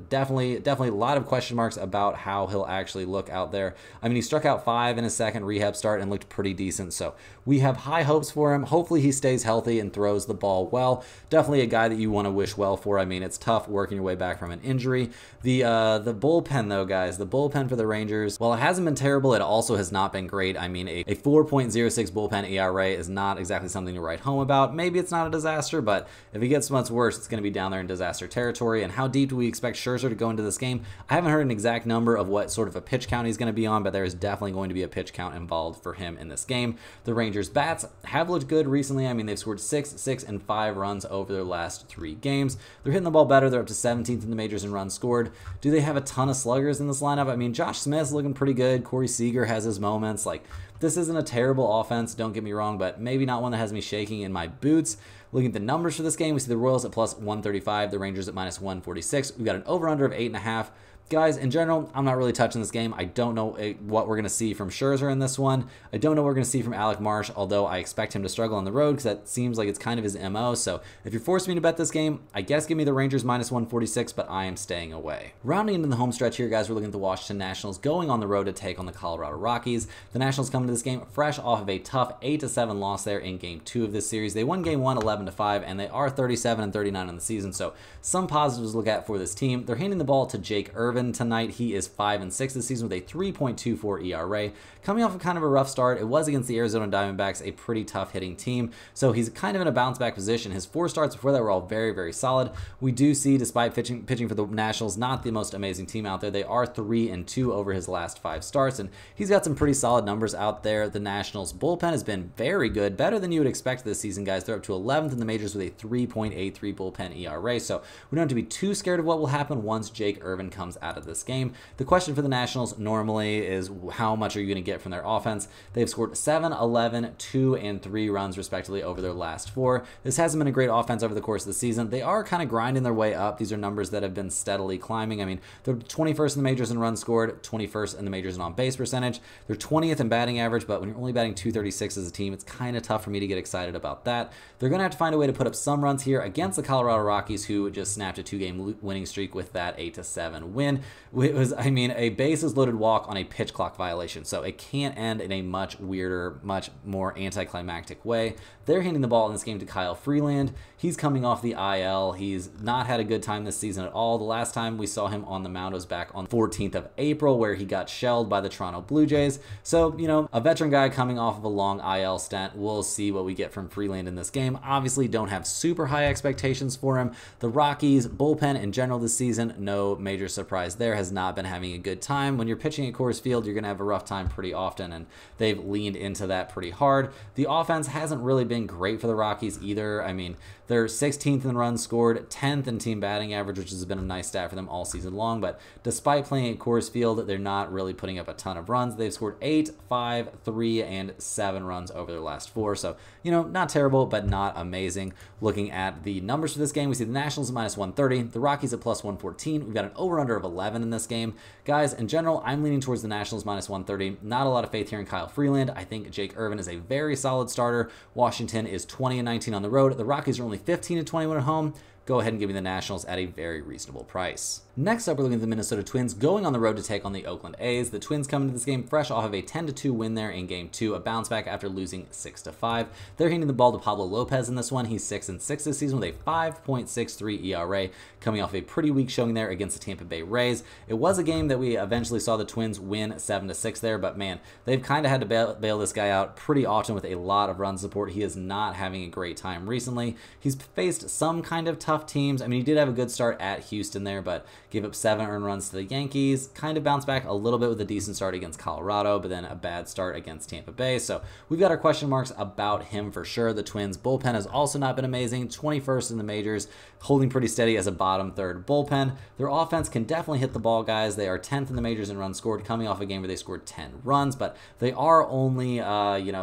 Definitely a lot of question marks about how he'll actually look out there. I mean, he struck out 5 in his second rehab start and looked pretty decent, so we have high hopes for him. Hopefully he stays healthy and throws the ball well. Definitely a guy that you want to wish well for. I mean, it's tough working your way back from an injury. The bullpen, though, guys, the bullpen for the Rangers, while it hasn't been terrible, it also has not been great. I mean, a 4.06 bullpen ERA is not exactly something to write home about. Maybe it's not a disaster, but if he gets much worse, it's going to be down there in disaster territory. And how deep do we expect Scherzer to go into this game? I haven't heard an exact number of what sort of a pitch count he's going to be on, but there is definitely going to be a pitch count involved for him in this game. The Rangers bats have looked good recently. I mean, they've scored 6, 6, and 5 runs over their last 3 games. They're hitting the ball better. They're up to 17th in the majors in runs scored. Do they have a ton of sluggers in this lineup? I mean, Josh Smith's looking pretty good. Corey Seager has his moments. Like, this isn't a terrible offense, don't get me wrong, but maybe not one that has me shaking in my boots. Looking at the numbers for this game, we see the Royals at +135, the Rangers at -146. We've got an over-under of 8.5. guys, in general, I'm not really touching this game. I don't know what we're going to see from Scherzer in this one. I don't know what we're going to see from Alec Marsh, although I expect him to struggle on the road because that seems like it's kind of his MO. So if you're forcing me to bet this game, I guess give me the Rangers minus 146, but I am staying away. Rounding into the home stretch here, guys, we're looking at the Washington Nationals going on the road to take on the Colorado Rockies. The Nationals come into this game fresh off of a tough 8-7 loss there in Game 2 of this series. They won Game 1 11-5, and they are 37-39 on the season, so some positives to look at for this team. They're handing the ball to Jake Irvin tonight. He is 5-6 this season with a 3.24 ERA. Coming off of kind of a rough start, it was against the Arizona Diamondbacks, a pretty tough hitting team, so he's kind of in a bounce back position. His 4 starts before that were all very, very solid. We do see, despite pitching for the Nationals, not the most amazing team out there. They are 3-2 over his last 5 starts, and he's got some pretty solid numbers out there. The Nationals bullpen has been very good, better than you would expect this season, guys. They're up to 11th in the majors with a 3.83 bullpen ERA, so we don't have to be too scared of what will happen once Jake Irvin comes out of this game. The question for the Nationals normally is how much are you going to get from their offense? They've scored 7, 11, 2, and 3 runs respectively over their last 4. This hasn't been a great offense over the course of the season. They are kind of grinding their way up. These are numbers that have been steadily climbing. I mean, they're 21st in the majors in runs scored, 21st in the majors in on-base percentage. They're 20th in batting average, but when you're only batting 236 as a team, it's kind of tough for me to get excited about that. They're going to have to find a way to put up some runs here against the Colorado Rockies, who just snapped a 2-game winning streak with that 8-7 win. It was, I mean, a bases loaded walk on a pitch clock violation, so it can't end in a much weirder, much more anticlimactic way. They're handing the ball in this game to Kyle Freeland. He's coming off the IL. He's not had a good time this season at all. The last time we saw him on the mound was back on the 14th of April, where he got shelled by the Toronto Blue Jays. So, you know, a veteran guy coming off of a long IL stint. We'll see what we get from Freeland in this game. Obviously, don't have super high expectations for him. The Rockies bullpen in general this season, no major surprise there, has not been having a good time. When you're pitching at Coors Field, you're going to have a rough time pretty often, and they've leaned into that pretty hard. The offense hasn't really been great for the Rockies either. I mean, they're 16th in runs scored, 10th in team batting average, which has been a nice stat for them all season long. But despite playing at Coors Field, they're not really putting up a ton of runs. They've scored 8, 5, 3, and 7 runs over their last 4. So, you know, not terrible, but not amazing. Looking at the numbers for this game, we see the Nationals at minus 130, the Rockies at plus 114. We've got an over-under of 11 in this game. Guys, in general, I'm leaning towards the Nationals minus 130. Not a lot of faith here in Kyle Freeland. I think Jake Irvin is a very solid starter. Washington is 20-19 on the road. The Rockies are only 15-21 at home. Go ahead and give me the Nationals at a very reasonable price. Next up, we're looking at the Minnesota Twins going on the road to take on the Oakland A's. The Twins come into this game fresh off of a 10-2 win there in Game 2, a bounce back after losing 6-5. They're handing the ball to Pablo Lopez in this one. He's 6-6 this season with a 5.63 ERA, coming off a pretty weak showing there against the Tampa Bay Rays. It was a game that we eventually saw the Twins win 7-6 there, but man, they've kind of had to bail this guy out pretty often with a lot of run support. He is not having a great time recently. He's faced some kind of tough teams. I mean, he did have a good start at Houston there, but gave up 7 earned runs to the Yankees, kind of bounced back a little bit with a decent start against Colorado, but then a bad start against Tampa Bay. So we've got our question marks about him for sure. The Twins bullpen has also not been amazing, 21st in the majors, holding pretty steady as a bottom third bullpen. Their offense can definitely hit the ball, guys. They are 10th in the majors in runs scored, coming off a game where they scored 10 runs, but they are only,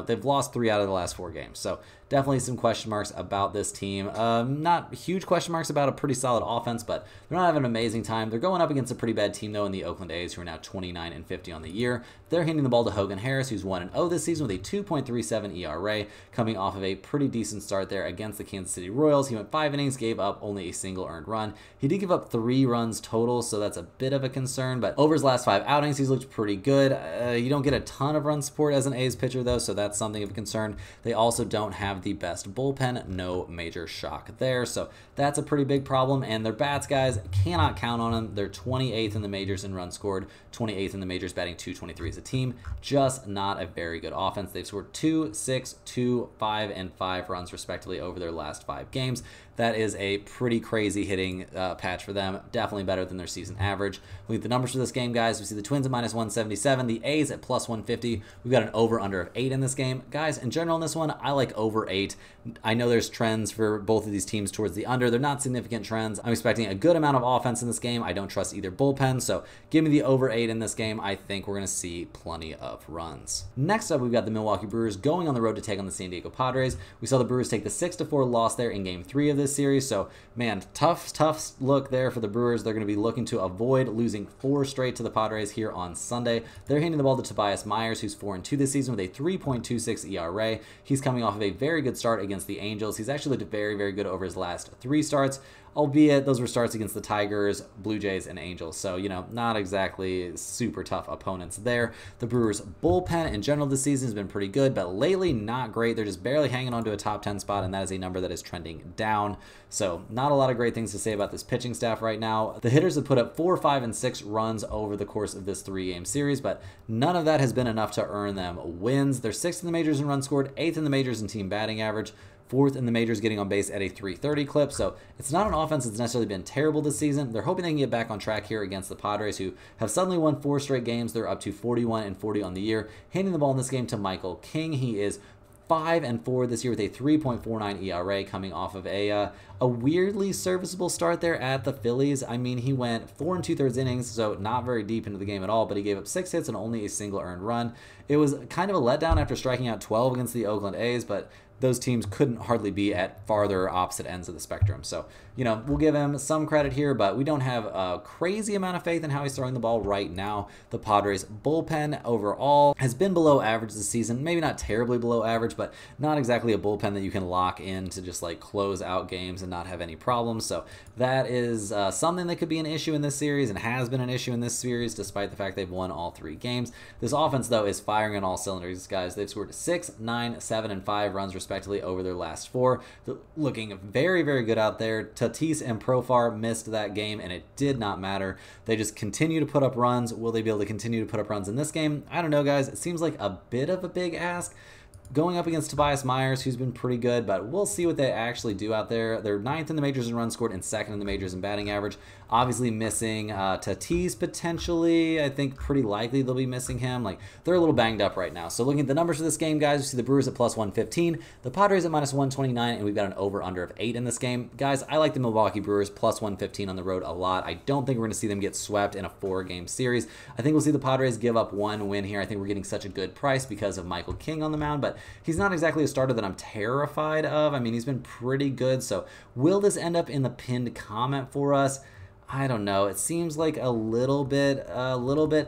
they've lost 3 out of the last 4 games. So definitely some question marks about this team. Not huge question marks about a pretty solid offense, but they're not having an amazing time. They're going up against a pretty bad team, though, in the Oakland A's, who are now 29-50 on the year. They're handing the ball to Hogan Harris, who's 1-0 this season with a 2.37 ERA, coming off of a pretty decent start there against the Kansas City Royals. He went 5 innings, gave up only a single earned run. He did give up 3 runs total, so that's a bit of a concern, but over his last 5 outings, he's looked pretty good. You don't get a ton of run support as an A's pitcher, though, so that's something of a concern. They also don't have the best bullpen. No major shock there, so that's a pretty big problem, and their bats, guys, cannot count on them. They're 28th in the majors in runs scored, 28th in the majors batting .223 as a team. Just not a very good offense. They've scored 2, 6, 2, 5, and 5 runs respectively over their last 5 games. That is a pretty crazy hitting patch for them. Definitely better than their season average. Look at the numbers for this game, guys. We see the Twins at minus 177, the A's at plus 150. We've got an over-under of 8 in this game. Guys, in general in this one, I like over over 8. I know there's trends for both of these teams towards the under. They're not significant trends. I'm expecting a good amount of offense in this game. I don't trust either bullpen, so give me the over 8 in this game. I think we're going to see plenty of runs. Next up, we've got the Milwaukee Brewers going on the road to take on the San Diego Padres. We saw the Brewers take the 6-4 loss there in Game 3 of this series, so man, tough look there for the Brewers. They're going to be looking to avoid losing 4 straight to the Padres here on Sunday. They're handing the ball to Tobias Myers, who's 4-2 this season with a 3.26 ERA. He's coming off of a very good start against the Angels. He's actually looked very, very good over his last 3 starts, albeit those were starts against the Tigers, Blue Jays, and Angels. So, not exactly super tough opponents there. The Brewers' bullpen in general this season has been pretty good, but lately not great. They're just barely hanging on to a top 10 spot, and that is a number that is trending down. So, not a lot of great things to say about this pitching staff right now. The hitters have put up 4, 5, and 6 runs over the course of this 3-game series, but none of that has been enough to earn them wins. They're 6th in the majors in runs scored, 8th in the majors in team batting average, 4th in the majors getting on base at a 330 clip. So it's not an offense that's necessarily been terrible this season. They're hoping they can get back on track here against the Padres, who have suddenly won 4 straight games. They're up to 41-40 on the year. Handing the ball in this game to Michael King. He is 5-4 this year with a 3.49 ERA, coming off of a weirdly serviceable start there at the Phillies. I mean, he went 4 2/3 innings, so not very deep into the game at all, but he gave up 6 hits and only a single earned run. It was kind of a letdown after striking out 12 against the Oakland A's, but those teams couldn't hardly be at farther opposite ends of the spectrum. So, we'll give him some credit here, but we don't have a crazy amount of faith in how he's throwing the ball right now. The Padres bullpen overall has been below average this season. Maybe not terribly below average, but not exactly a bullpen that you can lock in to just like close out games and not have any problems. So that is something that could be an issue in this series and has been an issue in this series despite the fact they've won all 3 games. This offense, though, is firing on all cylinders, guys. They've scored 6, 9, 7, and 5 runs respectively over their last 4. They're looking very, very good out there. Tatis and Profar missed that game, and it did not matter. They just continue to put up runs. Will they be able to continue to put up runs in this game? I don't know, guys. It seems like a bit of a big ask going up against Tobias Myers, who's been pretty good, but we'll see what they actually do out there. They're 9th in the majors in runs scored and 2nd in the majors in batting average. Obviously missing Tatis potentially. I think pretty likely they'll be missing him. Like, they're a little banged up right now. So looking at the numbers for this game, guys, we see the Brewers at +115, the Padres at -129, and we've got an over-under of 8 in this game. Guys, I like the Milwaukee Brewers +115 on the road a lot. I don't think we're going to see them get swept in a 4-game series. I think we'll see the Padres give up 1 win here. I think we're getting such a good price because of Michael King on the mound, but he's not exactly a starter that I'm terrified of. I mean, he's been pretty good. So will this end up in the pinned comment for us? I don't know. It seems like a little bit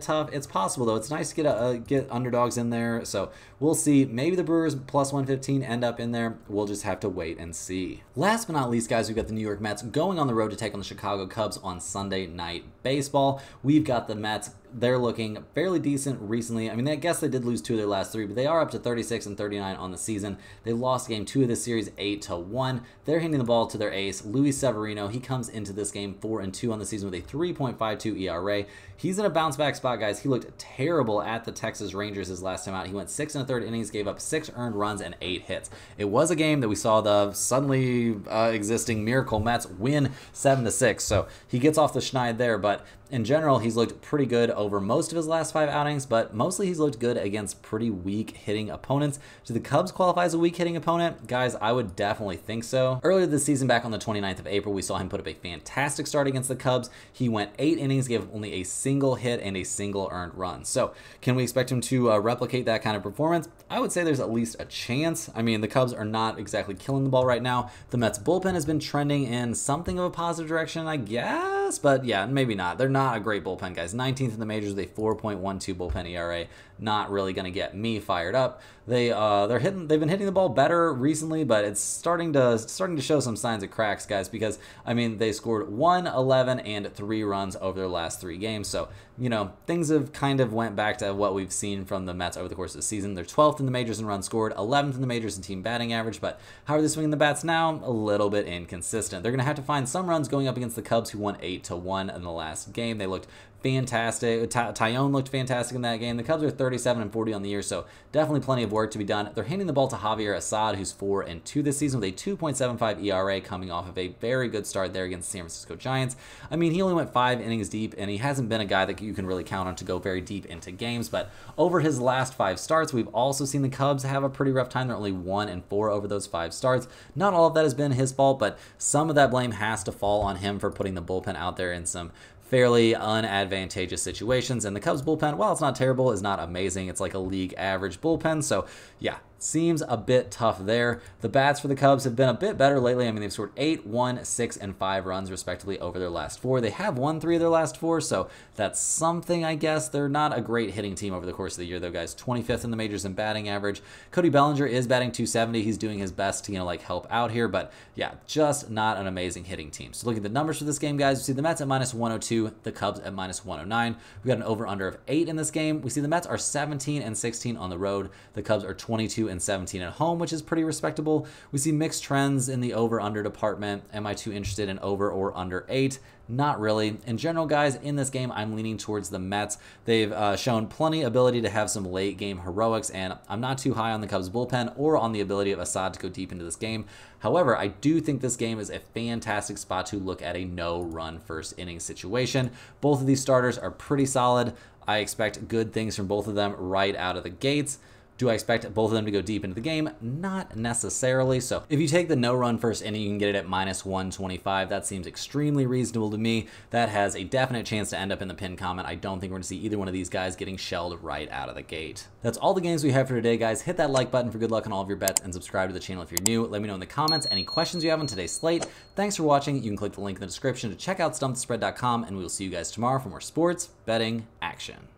tough. It's possible though. It's nice to get underdogs in there. So we'll see. Maybe the Brewers +115 end up in there. We'll just have to wait and see. Last but not least, guys, we've got the New York Mets going on the road to take on the Chicago Cubs on Sunday Night Baseball. We've got the Mets. They're looking fairly decent recently. I mean, I guess they did lose 2 of their last 3, but they are up to 36-39 on the season. They lost game 2 of this series 8-1. They're handing the ball to their ace, Luis Severino. He comes into this game 4-2 on the season with a 3.52 ERA. He's in a bounce back spot, guys. He looked terrible at the Texas Rangers his last time out. He went 6 1/3 innings, gave up 6 earned runs and 8 hits. It was a game that we saw the suddenly existing miracle Mets win 7-6. So he gets off the schneid there, but in general, he's looked pretty good over most of his last 5 outings, but mostly he's looked good against pretty weak hitting opponents. Do the Cubs qualify as a weak hitting opponent? Guys, I would definitely think so. Earlier this season, back on the 29th of April, we saw him put up a fantastic start against the Cubs. He went 8 innings, gave only a single hit and a single earned run. So can we expect him to replicate that kind of performance? I would say there's at least a chance. I mean, the Cubs are not exactly killing the ball right now. The Mets bullpen has been trending in something of a positive direction, I guess, but yeah, maybe not. They're not a great bullpen, guys. 19th in the majors with a 4.12 bullpen ERA. Not really going to get me fired up. They've been hitting the ball better recently, but it's starting to show some signs of cracks, guys, because I mean, they scored 1, 11, and 3 runs over their last 3 games. So, things have kind of went back to what we've seen from the Mets over the course of the season. They're 12th in the majors in runs scored, 11th in the majors in team batting average, but how are they swinging the bats now? A little bit inconsistent. They're going to have to find some runs going up against the Cubs, who won 8-1 in the last game. They looked fantastic. Tyone looked fantastic in that game. The Cubs are 37-40 on the year, so definitely plenty of work to be done. They're handing the ball to Javier Assad, who's 4-2 this season with a 2.75 ERA, coming off of a very good start there against the San Francisco Giants. I mean, he only went 5 innings deep, and he hasn't been a guy that you can really count on to go very deep into games, but over his last 5 starts, we've also seen the Cubs have a pretty rough time. They're only 1-4 over those 5 starts. Not all of that has been his fault, but some of that blame has to fall on him for putting the bullpen out there in some fairly unadvantageous situations. And the Cubs bullpen, while it's not terrible, is not amazing. It's like a league average bullpen. So yeah, seems a bit tough there. The bats for the Cubs have been a bit better lately. I mean, they've scored 8, 1, 6, and 5 runs respectively over their last 4. They have won 3 of their last 4, so that's something, I guess. They're not a great hitting team over the course of the year, though, guys. 25th in the majors in batting average. Cody Bellinger is batting .270. He's doing his best to, like help out here, but yeah, just not an amazing hitting team. So looking at the numbers for this game, guys, we see the Mets at -102, the Cubs at -109. We got an over/under of 8 in this game. We see the Mets are 17-16 on the road. The Cubs are 22-17 at home, which is pretty respectable. We see mixed trends in the over/under department. Am I too interested in over or under 8? Not really. In general, guys, in this game, I'm leaning towards the Mets. They've shown plenty ability to have some late game heroics, and I'm not too high on the Cubs bullpen or on the ability of Assad to go deep into this game. However, I do think this game is a fantastic spot to look at a no-run first inning situation. Both of these starters are pretty solid. I expect good things from both of them right out of the gates. Do I expect both of them to go deep into the game? Not necessarily. So if you take the no-run first inning, you can get it at -125. That seems extremely reasonable to me. That has a definite chance to end up in the pinned comment. I don't think we're going to see either one of these guys getting shelled right out of the gate. That's all the games we have for today, guys. Hit that like button for good luck on all of your bets and subscribe to the channel if you're new. Let me know in the comments any questions you have on today's slate. Thanks for watching. You can click the link in the description to check out stumpthespread.com, and we will see you guys tomorrow for more sports betting action.